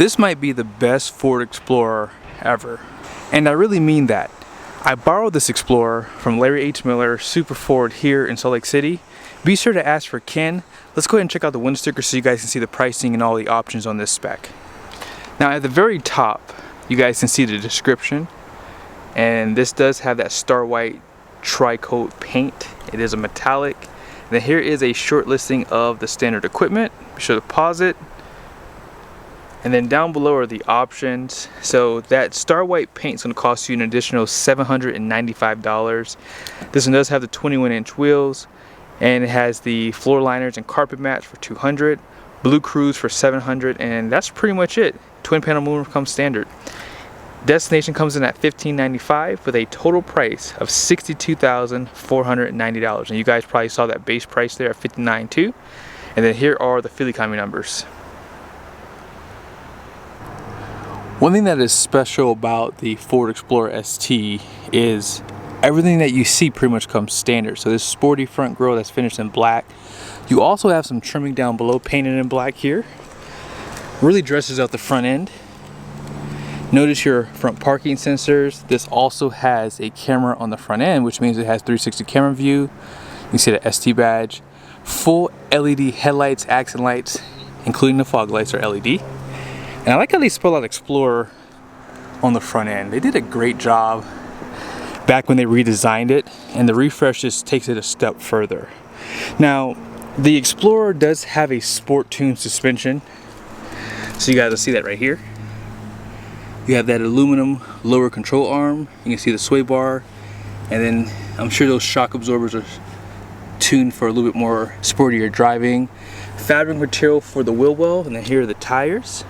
This might be the best Ford Explorer ever. And I really mean that. I borrowed this Explorer from Larry H. Miller, Super Ford here in Salt Lake City. Be sure to ask for Ken. Let's go ahead and check out the window sticker so you guys can see the pricing and all the options on this spec. Now at the very top, you guys can see the description. And this does have that star white tri-coat paint. It is a metallic. And then here is a short listing of the standard equipment. Be sure to pause it. And then down below are the options. So that star white paint is going to cost you an additional $795. This one does have the 21-inch wheels, and it has the floor liners and carpet mats for $200, Blue Cruise for $700, and that's pretty much it. Twin panel moonroof comes standard. Destination comes in at $1595 with a total price of $62,490. And you guys probably saw that base price there at $59,200. And then here are the fuel economy numbers. One thing that is special about the Ford Explorer ST is everything that you see pretty much comes standard. So this sporty front grille that's finished in black. You also have some trimming down below painted in black here. Really dresses out the front end. Notice your front parking sensors. This also has a camera on the front end, which means it has 360 camera view. You can see the ST badge. Full LED headlights, accent lights, including the fog lights are LED. And I like how they spell out Explorer on the front end. They did a great job back when they redesigned it, and the refresh just takes it a step further. Now, the Explorer does have a sport tuned suspension. So you guys will see that right here. You have that aluminum lower control arm. You can see the sway bar, and then I'm sure those shock absorbers are tuned for a little bit more sportier driving. Fabric material for the wheel well, and then here are the tires.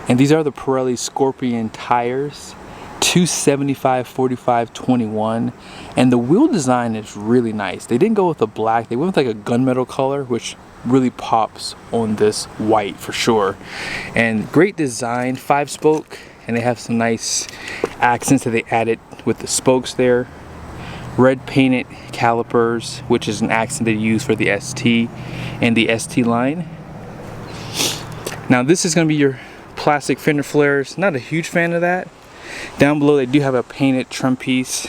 And these are the Pirelli Scorpion tires, 275/45/21, and the wheel design is really nice. They didn't go with the black, they went with like a gunmetal color, which really pops on this white for sure. And great design, 5-spoke, and they have some nice accents that they added with the spokes there. Red painted calipers, which is an accent they use for the ST and the ST line. Now this is going to be your plastic fender flares. Not a huge fan of that. Down below they do have a painted trim piece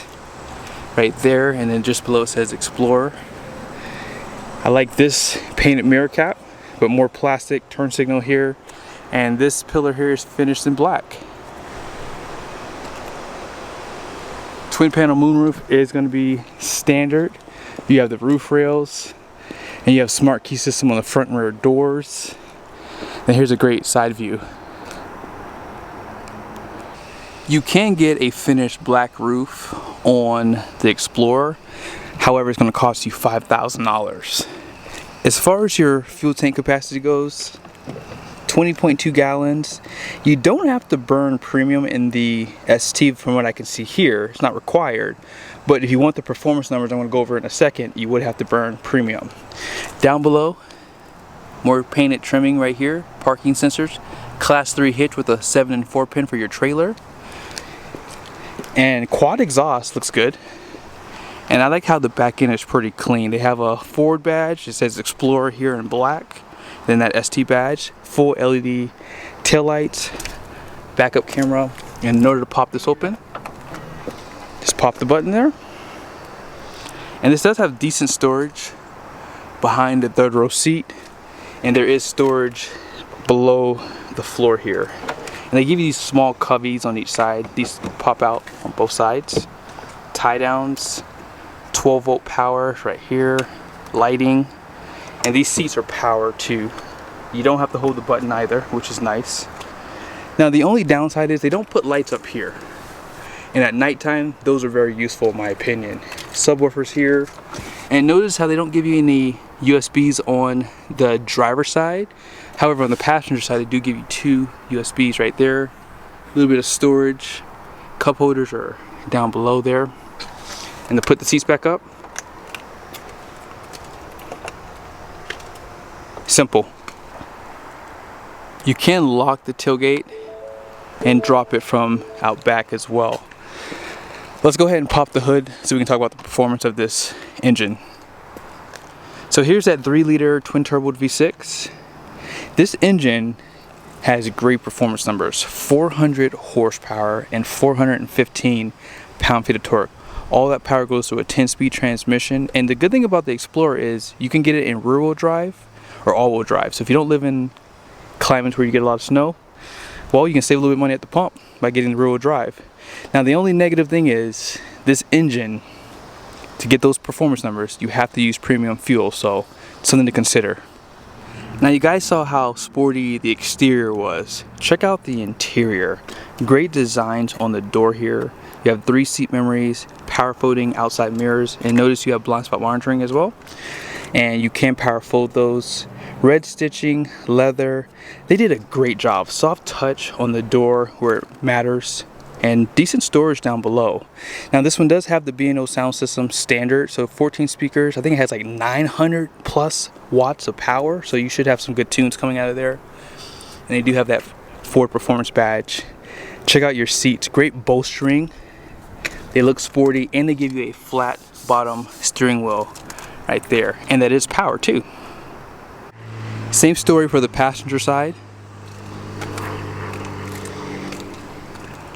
right there, and then just below it says Explorer. I like this painted mirror cap, but more plastic turn signal here, and this pillar here is finished in black. Twin panel moonroof is going to be standard. You have the roof rails, and you have smart key system on the front and rear doors. And here's a great side view. You can get a finished black roof on the Explorer. However, it's going to cost you $5,000. As far as your fuel tank capacity goes, 20.2 gallons. You don't have to burn premium in the ST from what I can see here. It's not required. But if you want the performance numbers I'm going to go over in a second, you would have to burn premium. Down below, more painted trimming right here. Parking sensors. Class 3 hitch with a 7 and 4 pin for your trailer. And quad exhaust looks good. And I like how the back end is pretty clean. They have a Ford badge. It says Explorer here in black. Then that ST badge. Full LED taillights. Backup camera. And in order to pop this open, just pop the button there. And this does have decent storage behind the third row seat. And there is storage below the floor here. And they give you these small coveys on each side. These pop out on both sides. Tie downs, 12-volt power right here, lighting, and these seats are power too. You don't have to hold the button either, which is nice. Now the only downside is they don't put lights up here. And at nighttime, those are very useful in my opinion. Subwoofers here. And notice how they don't give you any USBs on the driver's side. However, on the passenger side, they do give you 2 USBs right there. A little bit of storage. Cup holders are down below there. And to put the seats back up, simple. You can lock the tailgate and drop it from out back as well. Let's go ahead and pop the hood so we can talk about the performance of this engine. So here's that 3-liter twin turbo V6. This engine has great performance numbers, 400 horsepower and 415 pound-feet of torque. All that power goes to a 10-speed transmission, and the good thing about the Explorer is you can get it in rear-wheel drive or all-wheel drive. So if you don't live in climates where you get a lot of snow, well, you can save a little bit of money at the pump by getting the rear-wheel drive. Now the only negative thing is this engine, to get those performance numbers, you have to use premium fuel, so something to consider. Now you guys saw how sporty the exterior was. Check out the interior. Great designs on the door here. You have 3 seat memories, power folding outside mirrors, and notice you have blind spot monitoring as well. And you can power fold those. Red stitching, leather. They did a great job. Soft touch on the door where it matters, and decent storage down below. Now this one does have the B&O sound system standard, so 14 speakers. I think it has like 900 plus watts of power, so you should have some good tunes coming out of there. And they do have that Ford Performance badge. Check out your seats, great bolstering. They look sporty, and they give you a flat bottom steering wheel right there, and that is power too. Same story for the passenger side.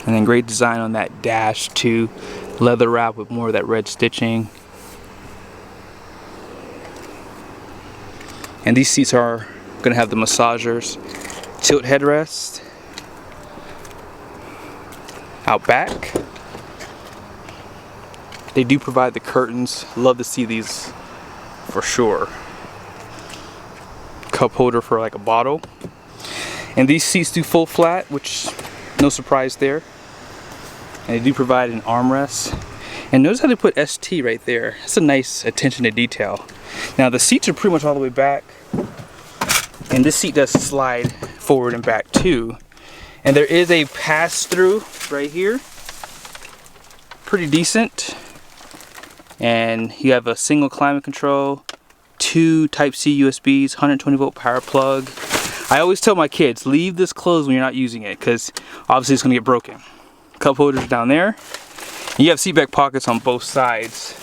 And then great design on that dash too. Leather wrap with more of that red stitching. And these seats are gonna have the massagers. Tilt headrest. Out back. They do provide the curtains. Love to see these for sure. Cup holder for like a bottle. And these seats do fold flat, which no surprise there. And they do provide an armrest. And notice how they put ST right there. That's a nice attention to detail. Now the seats are pretty much all the way back. And this seat does slide forward and back too. And there is a pass-through right here. Pretty decent. And you have a single climate control, 2 Type-C USBs, 120 volt power plug. I always tell my kids, leave this closed when you're not using it, because obviously it's gonna get broken. Cup holders down there. You have seat back pockets on both sides.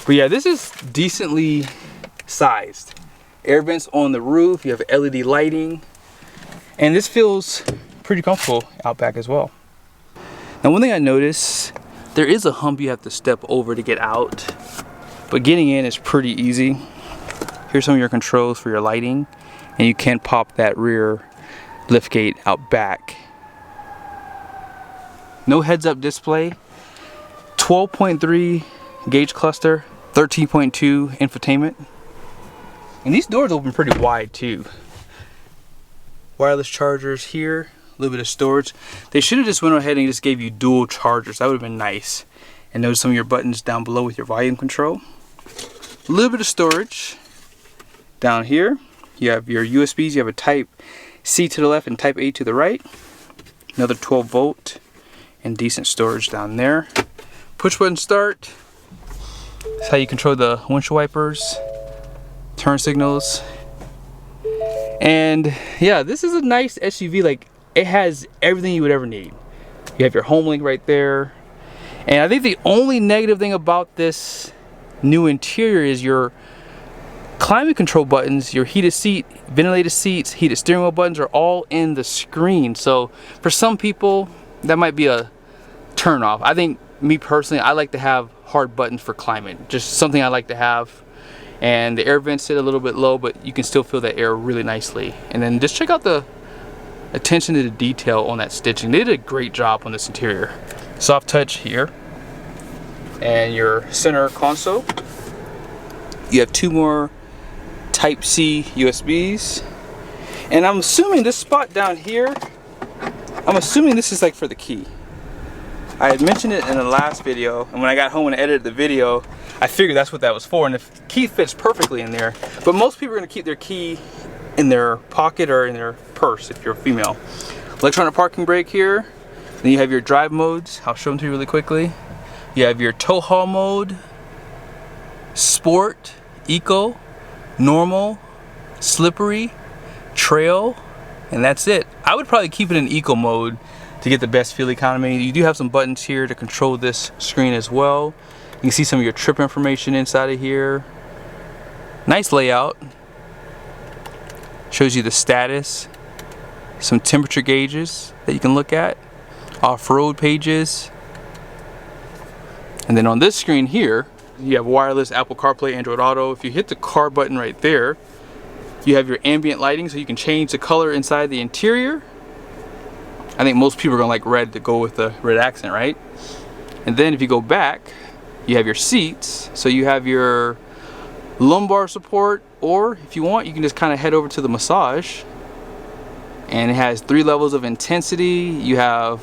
But yeah, this is decently sized. Air vents on the roof, you have LED lighting. And this feels pretty comfortable out back as well. Now one thing I noticed, there is a hump you have to step over to get out. But getting in is pretty easy. Here's some of your controls for your lighting. And you can pop that rear liftgate out back. No heads-up display. 12.3 gauge cluster, 13.2 infotainment. And these doors open pretty wide too. Wireless chargers here, a little bit of storage. They should have just went ahead and just gave you dual chargers. That would have been nice. And notice some of your buttons down below with your volume control. A little bit of storage down here. You have your USBs, you have a Type-C to the left and Type-A to the right. Another 12 volt and decent storage down there. Push button start. That's how you control the windshield wipers, turn signals. And yeah, this is a nice SUV. Like, it has everything you would ever need. You have your home link right there. And I think the only negative thing about this new interior is your climate control buttons, your heated seat, ventilated seats, heated steering wheel buttons are all in the screen. So for some people, that might be a turn off. I think, me personally, I like to have hard buttons for climate. Just something I like to have. And the air vents sit a little bit low, but you can still feel that air really nicely. And then just check out the attention to the detail on that stitching. They did a great job on this interior. Soft touch here. And your center console. You have 2 more Type-C USBs. And I'm assuming this spot down here, I'm assuming this is like for the key. I had mentioned it in the last video, and when I got home and edited the video, I figured that's what that was for, and the key fits perfectly in there. But most people are going to keep their key in their pocket or in their purse if you're a female. Electronic parking brake here. Then you have your drive modes. I'll show them to you really quickly. You have your tow haul mode, sport, eco, normal, slippery, trail, and that's it. I would probably keep it in eco mode to get the best fuel economy. You do have some buttons here to control this screen as well. You can see some of your trip information inside of here. Nice layout. Shows you the status. some temperature gauges that you can look at, off-road pages, and then on this screen here you have wireless Apple CarPlay, Android Auto. If you hit the car button right there, you have your ambient lighting, so you can change the color inside the interior. I think most people are gonna like red to go with the red accent, right? And then if you go back, you have your seats, so you have your lumbar support, or if you want, you can just kind of head over to the massage. And it has 3 levels of intensity. You have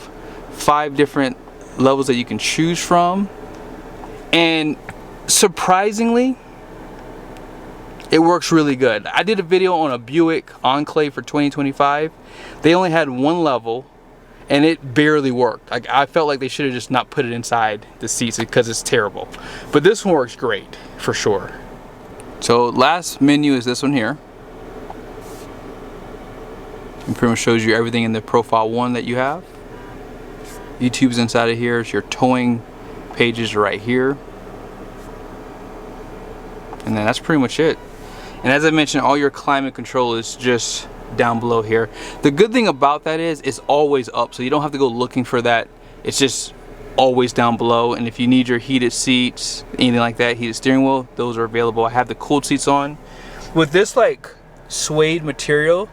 5 different levels that you can choose from. And surprisingly, it works really good. I did a video on a Buick Enclave for 2025. They only had 1 level and it barely worked. I felt like they should have just not put it inside the seats because it's terrible. But this one works great for sure. So last menu is this one here. It pretty much shows you everything in the profile 1 that you have. YouTube's inside of here. Your towing pages are right here. And then that's pretty much it. And as I mentioned, all your climate control is just down below here. The good thing about that is it's always up, so you don't have to go looking for that. It's just always down below. And if you need your heated seats, anything like that, heated steering wheel, those are available. I have the cooled seats on. With this like suede material,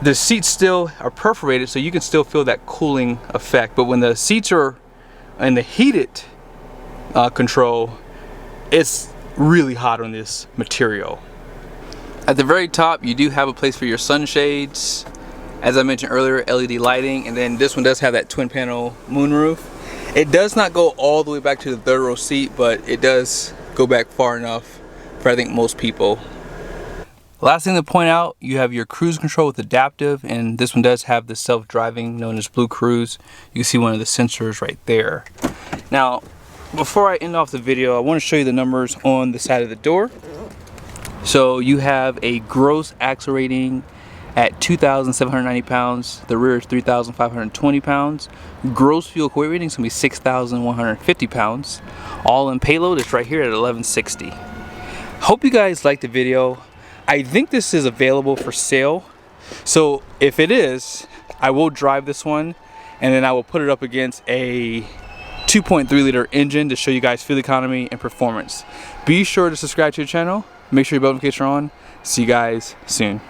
the seats still are perforated, so you can still feel that cooling effect. But when the seats are in the heated control, it's really hot on this material. At the very top, you do have a place for your sunshades. As I mentioned earlier, LED lighting, and then this one does have that twin panel moonroof. It does not go all the way back to the 3rd row seat, but it does go back far enough for I think most people. Last thing to point out, you have your cruise control with adaptive, and this one does have the self-driving known as Blue Cruise. You can see one of the sensors right there. Now, before I end off the video, I want to show you the numbers on the side of the door. So you have a gross axle rating at 2,790 pounds. The rear is 3,520 pounds. Gross fuel weight rating is going to be 6,150 pounds. All in payload is right here at 1160. Hope you guys liked the video. I think this is available for sale. So if it is, I will drive this one and then I will put it up against a 2.3 liter engine to show you guys fuel economy and performance. Be sure to subscribe to the channel. Make sure your bell notifications are on. See you guys soon.